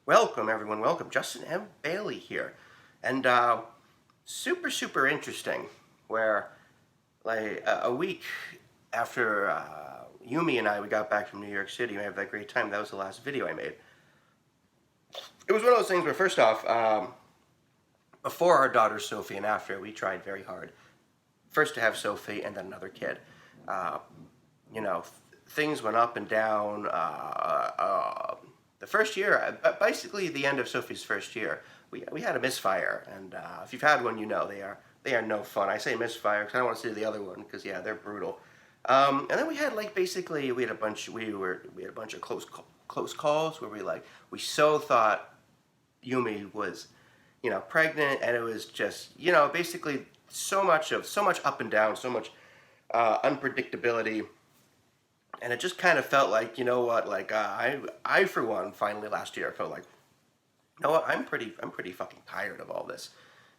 Welcome, everyone. Welcome. Justin M. Bailey here. And super interesting. Where, like, a week after Yumi and we got back from New York City, we had that great time. That was the last video I made. It was one of those things where, first off, before our daughter Sophie and after, we tried very hard. First to have Sophie and then another kid. Uh, you know, things went up and down. The first year, basically the end of Sophie's first year, we had a misfire, and if you've had one, you know they are no fun. I say misfire because I don't want to say the other one because yeah, they're brutal. And then we had basically we had a bunch of close calls where we so thought Yumi was pregnant, and it was just basically so much up and down, so much unpredictability. And it just kind of felt like, you know what, I for one, finally last year, felt like, you know what, I'm pretty fucking tired of all this.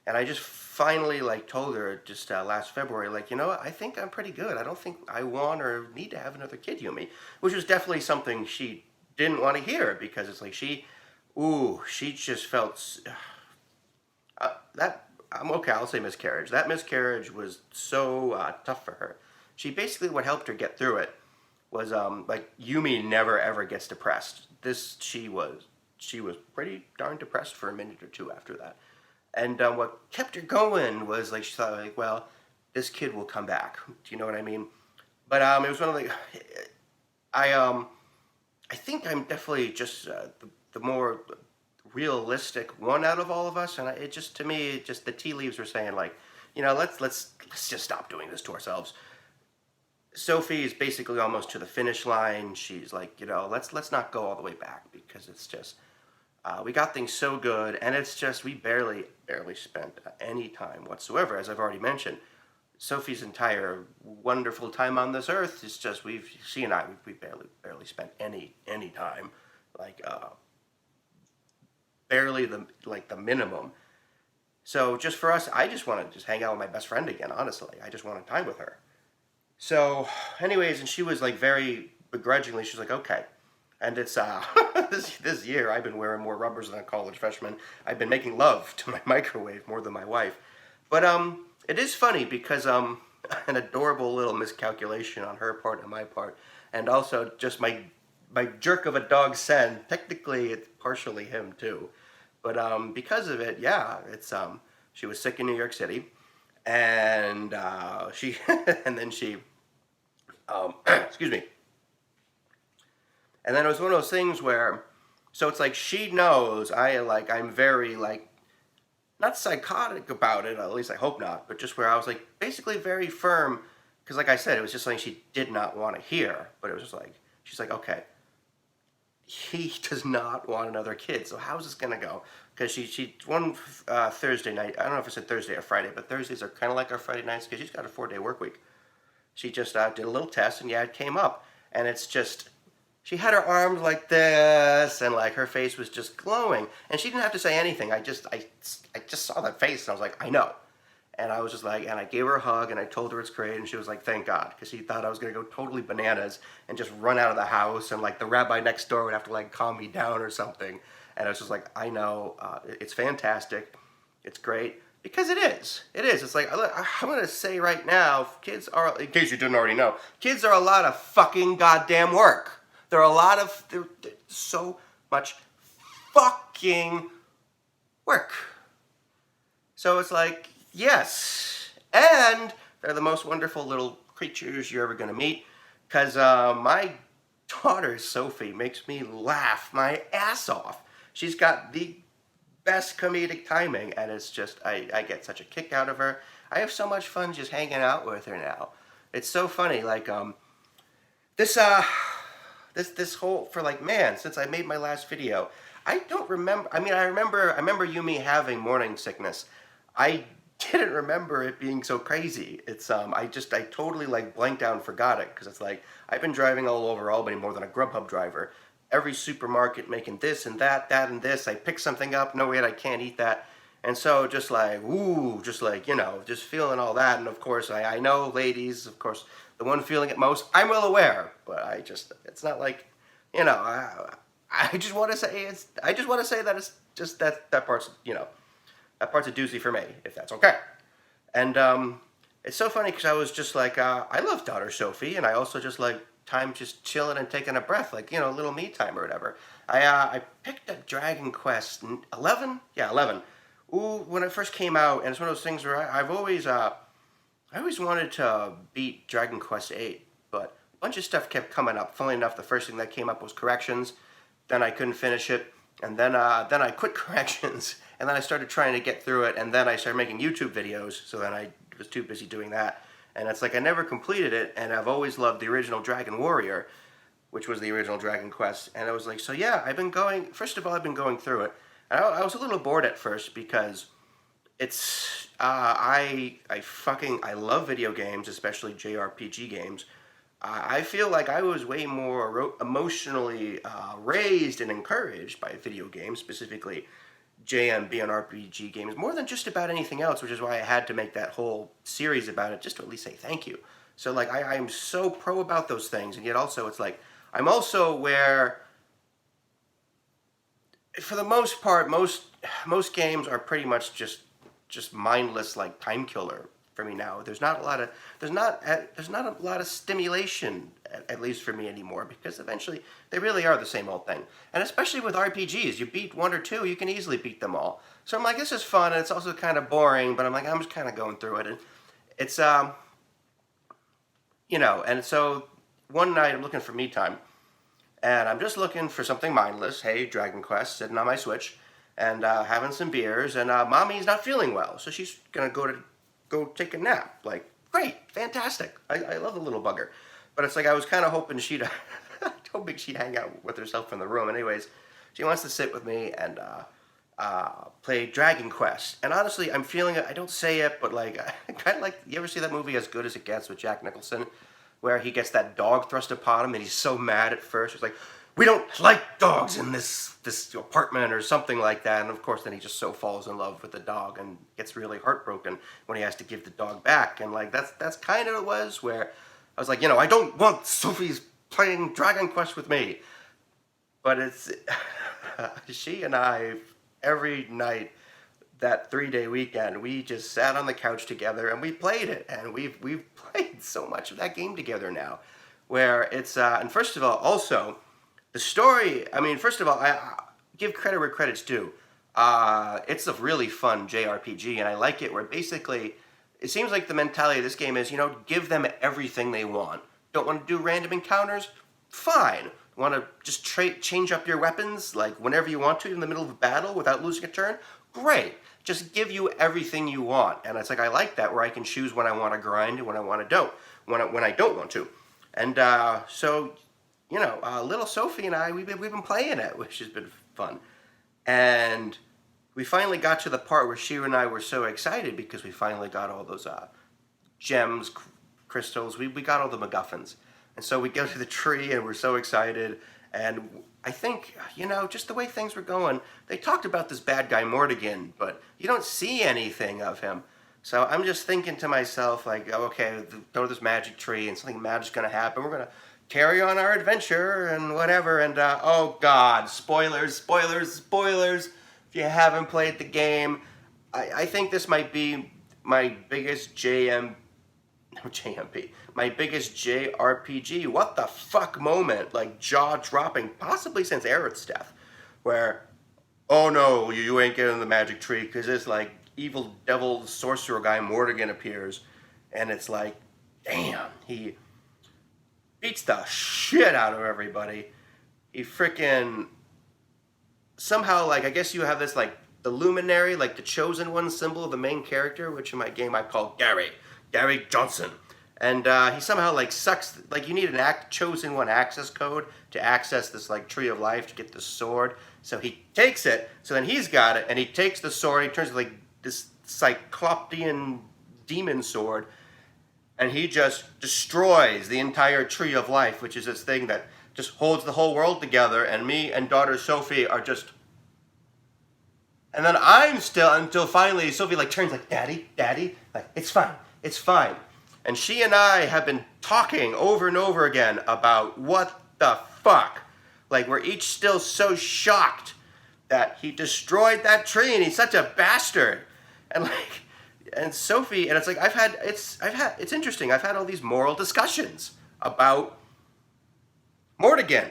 And I just finally told her just last February, you know what, I think I'm pretty good. I don't think I want or need to have another kid, Yumi, which was definitely something she didn't want to hear, because it's like she just felt that okay, I'll say miscarriage. That miscarriage was so tough for her. She basically, what helped her get through it was Yumi never ever gets depressed. She was pretty darn depressed for a minute or two after that. And what kept her going was she thought well, this kid will come back. Do you know what I mean? But it was one of I think I'm definitely just the more realistic one out of all of us, and it just, to me, just the tea leaves were saying let's just stop doing this to ourselves. Sophie is basically almost to the finish line. She's let's not go all the way back, because it's just we got things so good, and it's just we barely spent any time whatsoever. As I've already mentioned, Sophie's entire wonderful time on this earth is just she and I we barely spent any time, barely the minimum. So just for us, I just want to just hang out with my best friend again. Honestly, I just wanted time with her. So, anyways, and she was very begrudgingly, she's like, okay. And it's this year I've been wearing more rubbers than a college freshman. I've been making love to my microwave more than my wife. But it is funny because an adorable little miscalculation on her part and my part, and also just my jerk of a dog Sen. Technically, it's partially him too, but because of it, yeah, it's she was sick in New York City, and she and then she excuse me. And then it was one of those things where, so it's she knows I'm very not psychotic about it, at least I hope not, but just where I was basically very firm, because I said, it was just something she did not want to hear, but it was just she's okay, he does not want another kid, so how's this gonna go? Because she one Thursday night, I don't know if I said Thursday or Friday, but Thursdays are kind of like our Friday nights, because she's got a 4-day work week. She just did a little test, and yeah, it came up. And it's just, she had her arms like this, and her face was just glowing. And she didn't have to say anything. I just saw that face, and I was like, I know. And I was just and I gave her a hug, and I told her it's great, and she was like, thank God, because she thought I was going to go totally bananas and just run out of the house, and the rabbi next door would have to calm me down or something. And I was just I know, it's fantastic, it's great. Because it is. It's I'm going to say right now, kids are, in case you didn't already know, kids are a lot of fucking goddamn work. They're so much fucking work. So it's yes. And they're the most wonderful little creatures you're ever going to meet. Because my daughter, Sophie, makes me laugh my ass off. She's got the best comedic timing, and it's just I get such a kick out of her. I have so much fun just hanging out with her now. It's so funny, this whole, for man, since I made my last video, I don't remember. I mean, I remember Yumi having morning sickness. I didn't remember it being so crazy. It's I totally blanked out and forgot it, because it's I've been driving all over Albany more than a Grubhub driver. Every supermarket making this and that and this. I pick something up, no wait, I can't eat that. And so just ooh, just just feeling all that. And of course, I know, ladies, of course, the one feeling it most, I'm well aware, but it's not I I just want to say that it's just that part's that part's a doozy for me, if that's okay. And it's so funny because I was just like, I love daughter Sophie, and I also just like time just chilling and taking a breath, like a little me time or whatever. I picked up Dragon Quest 11, yeah 11. Ooh, when it first came out, and it's one of those things where I always wanted to beat Dragon Quest 8, but a bunch of stuff kept coming up. Funnily enough, the first thing that came up was corrections. Then I couldn't finish it, and then I quit corrections, and then I started trying to get through it, and then I started making YouTube videos. So then I was too busy doing that, and it's like I never completed it. And I've always loved the original Dragon Warrior, which was the original Dragon Quest. And I was like, so yeah, I've been going. First of all, I've been going through it. And I was a little bored at first because it's I love video games, especially JRPG games. I feel like I was way more emotionally raised and encouraged by video games, specifically JMB and RPG games, more than just about anything else, which is why I had to make that whole series about it, just to at least say thank you. So like I'm so pro about those things, and yet also it's like I'm also where, for the most part, most games are pretty much just mindless, like time killer for me now. There's not a lot of stimulation, at least for me anymore, because eventually they really are the same old thing. And especially with RPGs, you beat one or two, you can easily beat them all. So I'm like, this is fun, and it's also kind of boring, but I'm like, I'm just kind of going through it, and it's and so one night I'm looking for me time, and I'm just looking for something mindless. Hey, Dragon Quest, sitting on my Switch, and having some beers, and mommy's not feeling well, so she's gonna go take a nap. Like, great, fantastic. I love the little bugger. But it's like I was kind of hoping she'd hang out with herself in the room. Anyways, she wants to sit with me and play Dragon Quest. And honestly, I'm feeling it. I don't say it, but like, I kind of like, you ever see that movie As Good as It Gets with Jack Nicholson, where he gets that dog thrust upon him and he's so mad at first. It's like, we don't like dogs in this apartment or something like that. And of course, then he just so falls in love with the dog and gets really heartbroken when he has to give the dog back. And like, that's kind of what it was, where I was like, I don't want Sophie's playing Dragon Quest with me. But it's, she and I, every night, that 3-day weekend, we just sat on the couch together and we played it. And we've played so much of that game together now, where it's, and first of all, also, the story, I mean, first of all, I give credit where credit's due. It's a really fun JRPG, and I like it where basically it seems like the mentality of this game is, give them everything they want. Don't want to do random encounters? Fine. Want to just change up your weapons, like whenever you want to in the middle of a battle without losing a turn? Great. Just give you everything you want. And it's like, I like that, where I can choose when I want to grind and when I want to don't, when I don't want to. And so, little Sophie and I, we've been playing it, which has been fun. And we finally got to the part where she and I were so excited because we finally got all those gems, crystals. We got all the MacGuffins. And so we go to the tree and we're so excited. And I think, just the way things were going, they talked about this bad guy Mortigan, but you don't see anything of him. So I'm just thinking to myself, like, okay, go to this magic tree and something magic's going to happen. We're going to carry on our adventure and whatever. And, oh God, spoilers. If you haven't played the game, I think this might be my biggest my biggest JRPG, what the fuck moment, like jaw-dropping, possibly since Aerith's death, where, oh no, you ain't getting the magic tree, because this, like, evil devil sorcerer guy Mortigan appears, and it's like, damn, he beats the shit out of everybody. He freaking, somehow, like, I guess you have this, like, the luminary, like the chosen one symbol of the main character, which in my game I call Gary Johnson. And he somehow, like, sucks, like, you need an chosen one access code to access this, like, tree of life to get the sword. So he takes it, so then he's got it, and he takes the sword, he turns it, like, this Cyclopean demon sword, and he just destroys the entire tree of life, which is this thing that just holds the whole world together, and me and daughter Sophie are just... And then I'm still, until finally Sophie, like, turns, like, Daddy, like, it's fine. And she and I have been talking over and over again about what the fuck. Like, we're each still so shocked that he destroyed that tree and he's such a bastard. And like, and Sophie, and it's like, it's interesting. I've had all these moral discussions about Mortigan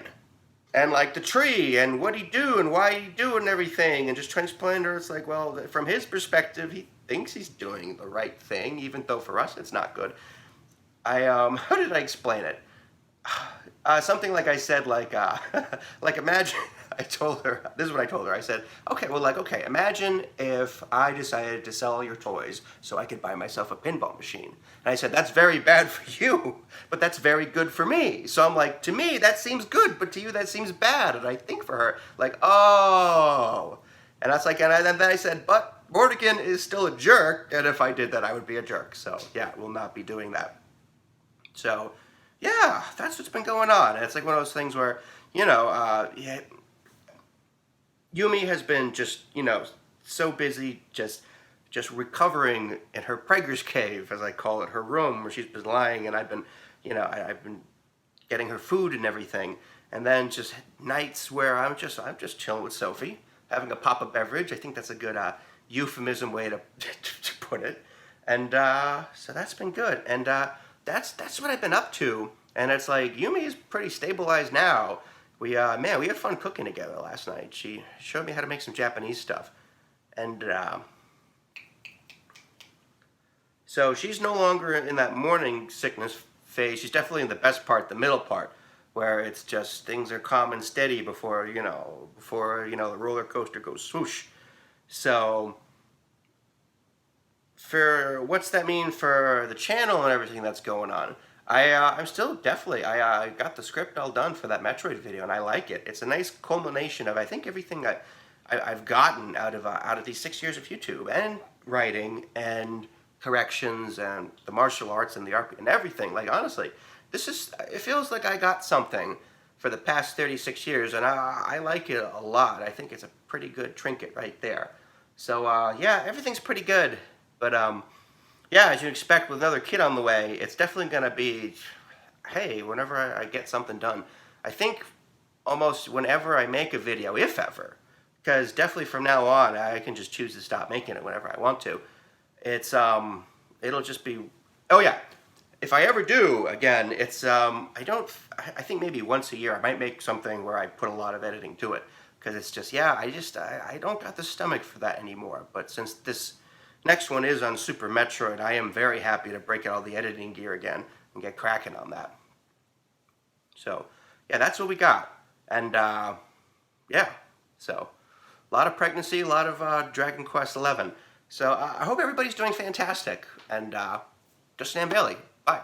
and like the tree and what he do and why he do and everything, and just trying to explain to her, it's like, well, from his perspective, he thinks he's doing the right thing, even though for us it's not good. How did I explain it? Something like I said, like like imagine, I told her, this is what I told her. I said, okay, imagine if I decided to sell your toys so I could buy myself a pinball machine. And I said, that's very bad for you, but that's very good for me. So I'm like, to me, that seems good, but to you, that seems bad. And I think for her, like, oh. And I was like, and then I said, but Mortigan is still a jerk, and if I did that, I would be a jerk. So yeah, we'll not be doing that. So yeah, that's what's been going on. And it's like one of those things where, yeah, Yumi has been just, so busy just recovering in her Preggers cave, as I call it, her room where she's been lying, and I've been, I've been getting her food and everything, and then just nights where I'm just chilling with Sophie, having a pop of beverage. I think that's a good euphemism way to put it, and so that's been good, and that's what I've been up to, and it's like Yumi is pretty stabilized now. We had fun cooking together last night. She showed me how to make some Japanese stuff, and so she's no longer in that morning sickness phase. She's definitely in the best part, the middle part, where it's just things are calm and steady before the roller coaster goes swoosh. So for what's that mean for the channel and everything that's going on? I'm still definitely, I got the script all done for that Metroid video, and I like it. It's a nice culmination of, I think, everything I've gotten out of these 6 years of YouTube and writing and corrections and the martial arts and the RP and everything. Like, honestly, it feels like I got something for the past 36 years, and I like it a lot. I think it's a pretty good trinket right there. So yeah, everything's pretty good, but yeah, as you expect with another kid on the way, it's definitely going to be, hey, whenever I get something done. I think almost whenever I make a video, if ever, because definitely from now on, I can just choose to stop making it whenever I want to. It'll just be, oh yeah, if I ever do, again, it's, I think maybe once a year I might make something where I put a lot of editing to it, because it's just, yeah, I don't got the stomach for that anymore. But since this next one is on Super Metroid, I am very happy to break out all the editing gear again and get cracking on that. So, yeah, that's what we got. And, yeah, so a lot of pregnancy, a lot of Dragon Quest XI. So I hope everybody's doing fantastic. And Justin and Bailey, bye.